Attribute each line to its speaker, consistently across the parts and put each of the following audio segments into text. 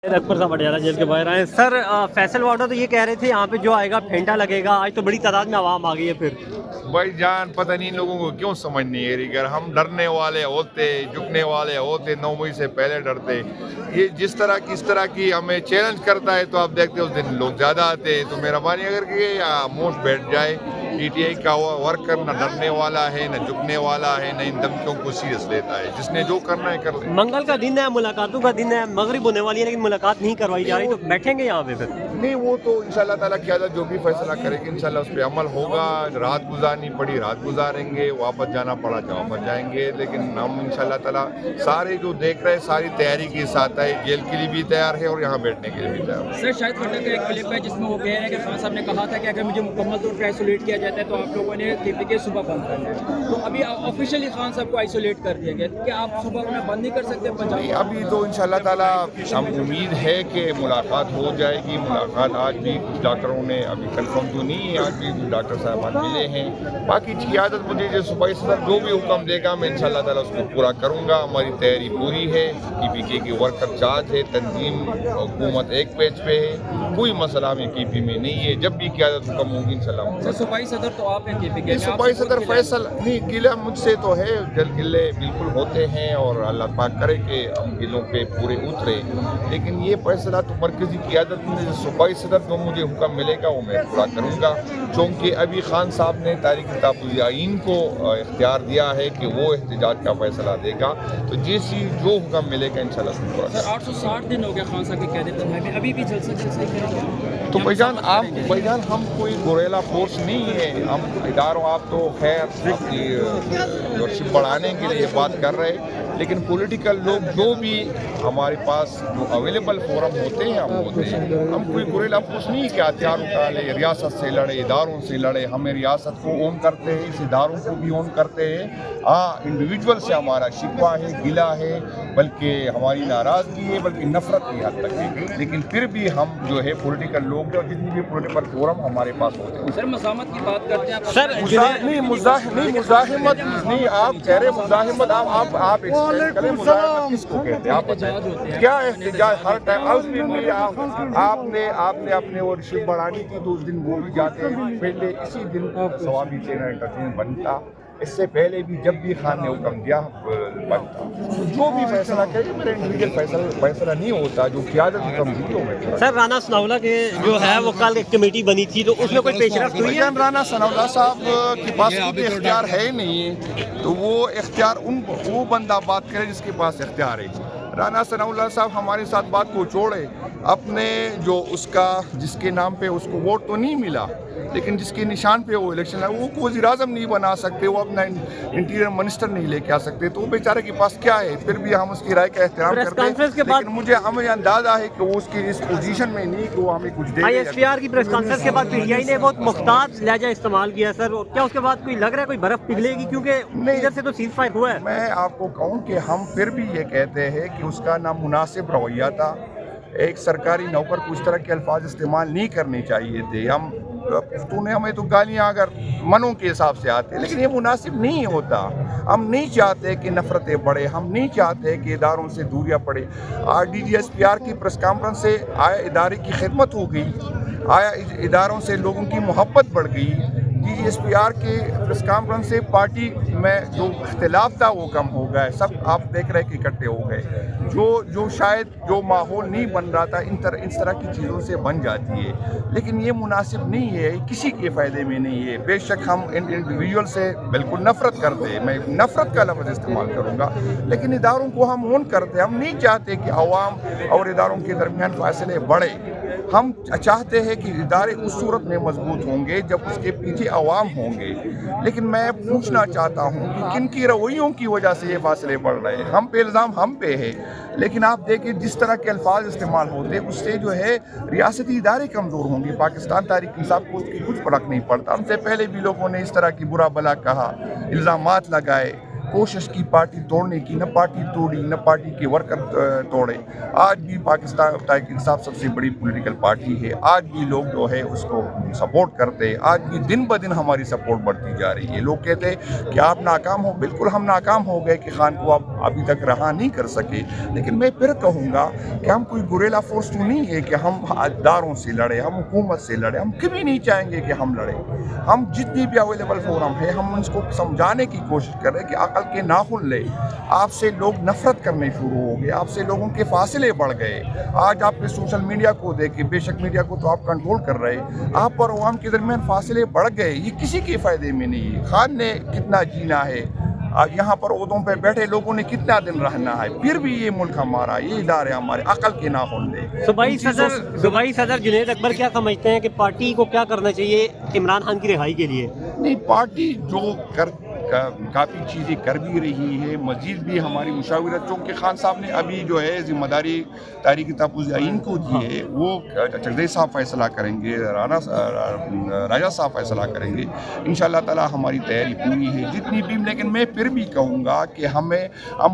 Speaker 1: अकबर साहब पटियाला जेल के बाहर आए सर। फैसल वार्डर तो ये कह रहे थे यहाँ पे जो आएगा फेंटा लगेगा। आज तो बड़ी तादाद में आवाम आ गई है। फिर
Speaker 2: भाई जान पता नहीं इन लोगों को क्यों समझ नहीं है रही। अगर हम डरने वाले होते, झुकने वाले होते, 9 मई से पहले डरते। ये जिस तरह की हमें चैलेंज करता है तो आप देखते हो उस दिन लोग ज़्यादा आते हैं। तो मेहरबानी अगर कि मोश बैठ जाए। पीटीआई का वर्कर न डरने वाला है, न झुकने वाला है, न इन धमकियों को सीरियस लेता है। जिसने जो करना है कर ले।
Speaker 1: मंगल का दिन है, मुलाकातों का दिन है, मगरिब होने वाली है लेकिन मुलाकात नहीं करवाई जा रही, तो बैठेंगे यहाँ पे फिर?
Speaker 2: नहीं, वो तो इंशाल्लाह ताला क़यादत जो भी फैसला करेगी इंशाल्लाह उस पर अमल होगा। रात गुजारनी पड़ी रात गुजारेंगे, वापस जाना पड़ा तो वापस जाएंगे। लेकिन हम इंशाल्लाह ताला सारे जो देख रहे हैं सारी तैयारी के साथ आए। जेल के लिए भी तैयार है और यहाँ बैठने के लिए भी तैयार है।
Speaker 3: सर शाहिद खट्टर का एक क्लिप है जिसमें वो कह रहे हैं कि खान साहब ने कहा था कि अगर मुझे मुकम्मल तौर पर आइसोलेट किया जाता है तो आप लोगों ने केपीके सुबह बंद करना है। तो अभी ऑफिशियली खान साहब को आइसोलेट कर दिया गया, क्या आप सुबह उन्हें बंद नहीं कर सकते पंजाब?
Speaker 2: नहीं, अभी तो इंशाल्लाह ताला हम उम्मीद है कि मुलाकात हो जाएगी। मुलाकात आज भी कुछ डॉक्टरों ने अभी कंफर्म तो नहीं है, आज भी डॉक्टर साहब मिले हैं। बाकी क़यादत मुझे जो सुबह सदर जो भी हुक्म देगा मैं इंशाल्लाह ताला उसको पूरा करूँगा। हमारी तैयारी पूरी है। केपीके की वर्कर चार्ज है, तंजीम हुकूमत एक पेज पे है, कोई मसला में केपी में नहीं है। जब भी क़यादत हुक्म होगी इंशाल्लाह।
Speaker 3: सूबाई सदर तो आप हैं केपीके,
Speaker 2: सूबाई सदर फैसल नहीं, गिला मुझसे तो है, जल गिले बिल्कुल होते हैं और अल्लाह पाक करे कि हम गिलों पे पूरे उतरे। लेकिन ये फैसला तो मरकज़ी क़यादत में सूबाई सदर जो मुझे हुक्म मिलेगा वो मैं पूरा करूँगा। चूँकि अभी खान साहब ने तारीख़ ताबुल आइन को इख्तियार दिया है कि वो एहतजाज का फैसला देगा। तो जैसी जो हुक्म मिलेगा इंशाल्लाह उसको पूरा करूँगा।
Speaker 3: 860 दिन हो गया खान साहब की कैद में, अभी भी जलसे करेंगे?
Speaker 2: तो भाईजान हम कोई गोरेला फोर्स नहीं है। हम इदारों आप तो खैर अपनी वर्शिप बढ़ाने के लिए बात कर रहे हैं, लेकिन पॉलिटिकल लोग जो भी हमारे पास जो अवेलेबल फोरम होते हैं हम होते हैं। हम कोई गोरेला फोर्स नहीं कि हथियार उठा ले, रियासत से लड़े, इदारों से लड़े। हमें रियासत को ओन करते हैं, इस इदारों को भी ओन करते हैं। हाँ, इंडिविजुअल से हमारा शिकवा है, गिला है, बल्कि हमारी नाराज़गी है, बल्कि नफरत की हद तक है। लेकिन फिर भी हम जो है पॉलिटिकल लोग हैं और जितनी भी पॉलिटिकल फोरम हमारे पास होते हैं।
Speaker 3: सर मज़ामत की बात करते हैं
Speaker 1: सर
Speaker 2: मुज़ाहिमत नहीं, आप कह रहे मुज़ाहिमत, आप एक्सप्लेन करें मुज़ाहिमत किसको कहते हैं? आप बताएं क्या एहतजाज हर टाइम आपने अपने वर्शिप बढ़ानी थी तो उस दिन वो भी जाते हैं। पहले इसी दिन सवाबी चैनल एंटरटेनमेंट बनता, इससे पहले भी जब भी खान ने हुक्म दिया बनता। जो भी फैसला करे मेरा इंडिविजुअल फैसला नहीं होता, जो क़यादत हुक्म दी वो मैं।
Speaker 1: सर राना सनाउल्लाह के जो है वो कल एक कमेटी बनी थी, तो उसमें कोई पेशरफ्त हुई है?
Speaker 2: राना सनाउल्लाह साहब के पास कोई इख्तियार है ही नहीं, तो वो इख्तियार वो बंदा बात करे जिसके पास इख्तियार है। राना सनाउल्लाह साहब हमारे साथ बात को छोड़े, अपने जो उसका जिसके नाम पे उसको वोट तो नहीं मिला, लेकिन जिसके निशान पे वो इलेक्शन है वो वज़ीर आज़म नहीं बना सकते, वो अपना इंटीरियर मिनिस्टर नहीं लेके आ सकते। तो वो बेचारे के पास क्या है? फिर भी हम उसकी राय का एहतराम करते हैं। लेकिन हमें अंदाजा है कि वो उसकी इस पोजीशन में नहीं कि वो हमें कुछ दे।
Speaker 1: ISPR की प्रेस कॉन्फ्रेंस के बाद पीटीआई ने बहुत मुख्तार लहजा इस्तेमाल किया सर, क्या उसके बाद कोई लग रहा है कोई बर्फ पिघलेगी? क्योंकि इधर से तो सीज फायर हुआ है।
Speaker 2: मैं आपको कहूँ कि हम फिर भी ये कहते हैं कि उसका नामुनासिब रवैया था। एक सरकारी नौकर को इस तरह के अल्फाज इस्तेमाल नहीं करने चाहिए थे। तूने हमें तो गालियाँ अगर मनों के हिसाब से आते, लेकिन ये मुनासिब नहीं होता। हम नहीं चाहते कि नफ़रतें बढ़े, हम नहीं चाहते कि इदारों से दूरियाँ पड़े। DGSPR की प्रेस कॉन्फ्रेंस से आया इदारे की खिदमत हो गई, आया इदारों से लोगों की मोहब्बत बढ़ गई। DGSPR के प्रेस कॉन्फ्रेंस से पार्टी में जो इख्तिलाफ था वो कम हो गया। सब आप देख रहे कि इकट्ठे हो गए। जो शायद जो माहौल नहीं बन रहा था इस तरह की चीज़ों से बन जाती है। लेकिन ये मुनासिब नहीं है, किसी के फ़ायदे में नहीं है। बेशक हम इंडिविजुअल से बिल्कुल नफ़रत करते हैं, मैं नफ़रत का लफ्ज़ इस्तेमाल करूँगा, लेकिन इदारों को हम ओन करते हैं। हम नहीं चाहते कि अवाम और इदारों के दरमियान फासले बढ़े। हम चाहते हैं कि इदारे उस सूरत में मजबूत होंगे जब उसके पीछे अवाम होंगे। लेकिन मैं पूछना चाहता हूँ कि किन की रवैयों की वजह से ये फासले बढ़ रहे हैं? हम पे इल्ज़ाम हम पे है, लेकिन आप देखें जिस तरह के अल्फाज इस्तेमाल होते हैं उससे जो है रियासती इदारे कमज़ोर होंगे। पाकिस्तान तहरीक इंसाफ को उसकी कुछ फ़र्क नहीं पड़ता। हमसे पहले भी लोगों ने इस तरह की बुरा भला कहा, इल्ज़ामात लगाए, कोशिश की पार्टी तोड़ने की, न पार्टी तोड़ी, न पार्टी के वर्कर तोड़े। आज भी पाकिस्तान तहरीक इंसाफ सबसे बड़ी पॉलिटिकल पार्टी है, आज भी लोग जो है उसको सपोर्ट करते हैं, आज भी दिन ब दिन हमारी सपोर्ट बढ़ती जा रही है। लोग कहते हैं कि आप नाकाम हो, बिल्कुल हम नाकाम हो गए कि खान को आप अभी तक रहा नहीं कर सके, लेकिन मैं फिर कहूँगा कि हम कोई गुरेला फोर्स तो नहीं है कि हम दारों से लड़े, हम हुकूमत से लड़े, हम कभी नहीं चाहेंगे कि हम लड़े। हम जितनी भी अवेलेबल फोरम है हम उसको समझाने की कोशिश कर रहे हैं कि अकल के नाखुन ले। आपसे लोग नफरत करने शुरू हो गए, आपसे लोगों के फासले बढ़ गए। आज आपने सोशल मीडिया को देखे, बेशक मीडिया को तो आप कंट्रोल कर रहे, आप और अवाम के दरमियान फासले बढ़ गए। ये किसी के फ़ायदे में नहीं है। खान ने कितना जीना है, आज यहाँ पर ओहदों पे बैठे लोगों ने कितना दिन रहना है, फिर भी ये मुल्क हमारा, ये इदारे हमारे, अकल के नाखुन ले।
Speaker 1: सूबाई सदर जुनैद अकबर क्या समझते हैं कि पार्टी को क्या करना चाहिए इमरान खान की रिहाई के लिए?
Speaker 2: नहीं, पार्टी जो काफ़ी चीज़ें कर भी रही है, मज़ीद भी हमारी मुशावरत, चूँकि खान साहब ने अभी जो है ज़िम्मेदारी तहरीक तहफ़्फ़ुज़ आइन को दी है, वो चकदेई साहब फैसला करेंगे, राजा साहब फैसला करेंगे। इंशाअल्लाह ताला हमारी तैयारी पूरी है जितनी भी, लेकिन मैं फिर भी कहूँगा कि हम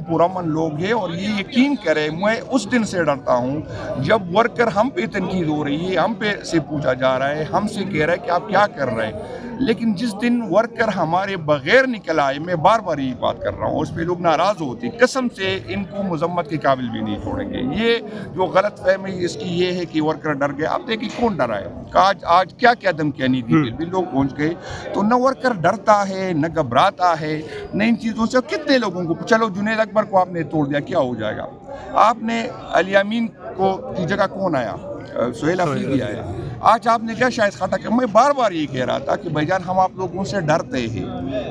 Speaker 2: पुरअमन लोग हैं और ये यकीन करें, मैं उस दिन से डरता हूँ जब वर्कर हम पे तनकीद हो रही है, हम पे से पूछा जा रहा है, हमसे कह रहा है कि आप क्या कर रहे हैं, लेकिन जिस दिन वर्कर हमारे बगैर निकल आए, मैं बार बार यही बात कर रहा हूँ, उस पर लोग नाराज़ होते, कसम से इनको मजम्मत के काबिल भी नहीं छोड़ेंगे। ये जो गलत फहमी इसकी ये है कि वर्कर डर गए। आप देखिए कौन डरा है, आज क्या क्या धमकियाँ नहीं दी, भी लोग पहुँच गए। तो न वर्कर डरता है, न घबराता है, न इन चीज़ों से। कितने लोगों को, चलो जुनैद अकबर को आपने तोड़ दिया, क्या हो जाएगा? आपने अली अमीन को की जगह कौन आया? सुहेल अफरीदी आया। आज आपने क्या शायद खाता कि मैं बार बार ये कह रहा था कि भाईजान हम आप लोगों से डरते हैं,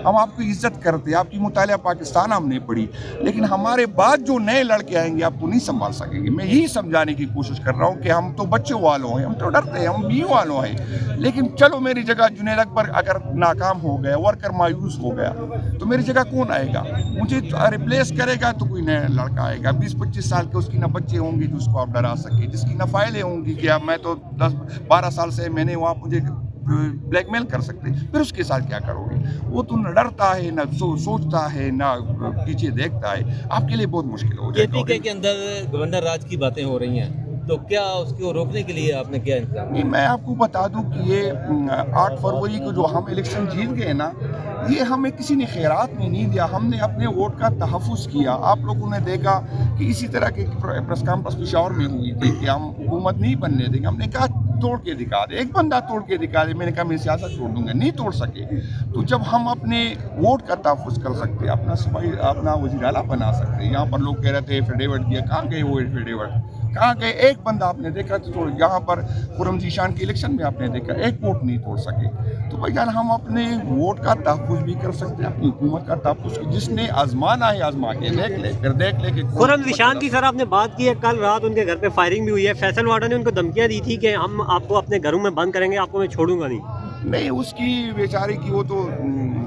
Speaker 2: हम आपकी इज्जत करते हैं, आपकी मुतालिया पाकिस्तान हमने पढ़ी, लेकिन हमारे बाद जो नए लड़के आएंगे आपको नहीं संभाल सकेंगे। मैं यही समझाने की कोशिश कर रहा हूँ कि हम तो बच्चों वालों हैं, हम तो डरते हैं, हम भी वालों हैं, लेकिन चलो मेरी जगह जुनैद अकबर अगर नाकाम हो गया, वर्कर मायूस हो गया, तो मेरी जगह कौन आएगा? मुझे रिप्लेस करेगा तो कोई नया लड़का आएगा 20-25 साल के, उसकी ना बच्चे होंगे जो उसको आप डरा सके, जिसकी ना फाइलें होंगी कि अब मैं तो 10-12 साल से मैंने वहाँ, मुझे ब्लैकमेल कर सकते, फिर उसके साथ क्या करोगे? वो तो न डरता है, न सोचता है, न पीछे देखता है, आपके लिए बहुत मुश्किल हो जाएगा।
Speaker 4: केपीके के अंदर गवर्नर राज की बातें हो रही हैं, तो क्या उसको रोकने के लिए आपने क्या इंतजाम?
Speaker 2: नहीं, मैं आपको बता दूं कि ये 8 फरवरी को जो हम इलेक्शन जीत गए ना, ये हमें किसी ने खैरात में नहीं दिया, हमने अपने वोट का तहफ़्फ़ुज़ किया। आप लोगों ने देखा कि इसी तरह की प्रेस कॉन्फ्रेंस पेशावर में हुई थी कि हम हुकूमत नहीं बनने देंगे। हमने कहा तोड़ के दिखा दे, एक बंदा तोड़ के दिखा दे। मैंने कहा मैं सियासत छोड़ दूंगा, नहीं तोड़ सके। तो जब हम अपने वोट का तहफ़्फ़ुज़ कर सकते, अपना वज़ीर आला बना सकते। यहाँ पर लोग कह रहे थे एफिडेविट दिया, कहाँ गए वो एफिडेविट, कहाँ गए? एक बंदा आपने देखा तो यहाँ पर खुर्रम ज़ीशान के इलेक्शन में आपने देखा एक वोट नहीं तोड़ सके। तो भाईजान हम अपने वोट का तहफ़्फ़ुज़ भी कर सकते हैं, अपनी हुकूमत का तहफ़्फ़ुज़, जिसने आजमाना है आजमा के देख ले, फिर देख ले कि
Speaker 1: खुर्रम ज़ीशान की सर आपने बात की है, कल रात उनके घर पे फायरिंग भी हुई है, फैसल वार्डन ने उनको धमकियाँ दी थी कि हम आपको अपने घरों में बंद करेंगे, आपको मैं छोड़ूंगा नहीं।
Speaker 2: उसकी बेचारे की वो तो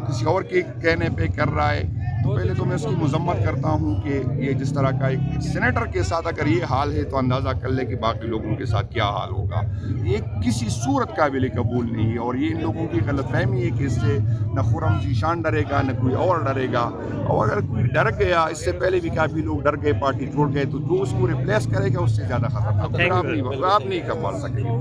Speaker 2: किसी और के कहने पे कर रहा है। तो पहले तो मैं उसकी मजम्मत करता हूँ कि ये जिस तरह का एक सेनेटर के साथ अगर ये हाल है तो अंदाज़ा कर ले कि बाकी लोगों के साथ क्या हाल होगा। ये किसी सूरत काबिल कबूल नहीं है और ये इन लोगों की गलतफहमी है कि इससे न खुर्रम ज़ीशान डरेगा न कोई और डरेगा। और अगर कोई डर गया, इससे पहले भी काफ़ी लोग डर गए, पार्टी छोड़ गए, तो जो उसको रिप्लेस करेगा उससे ज़्यादा खतरनाक आप नहीं कर पाल सकेंगे।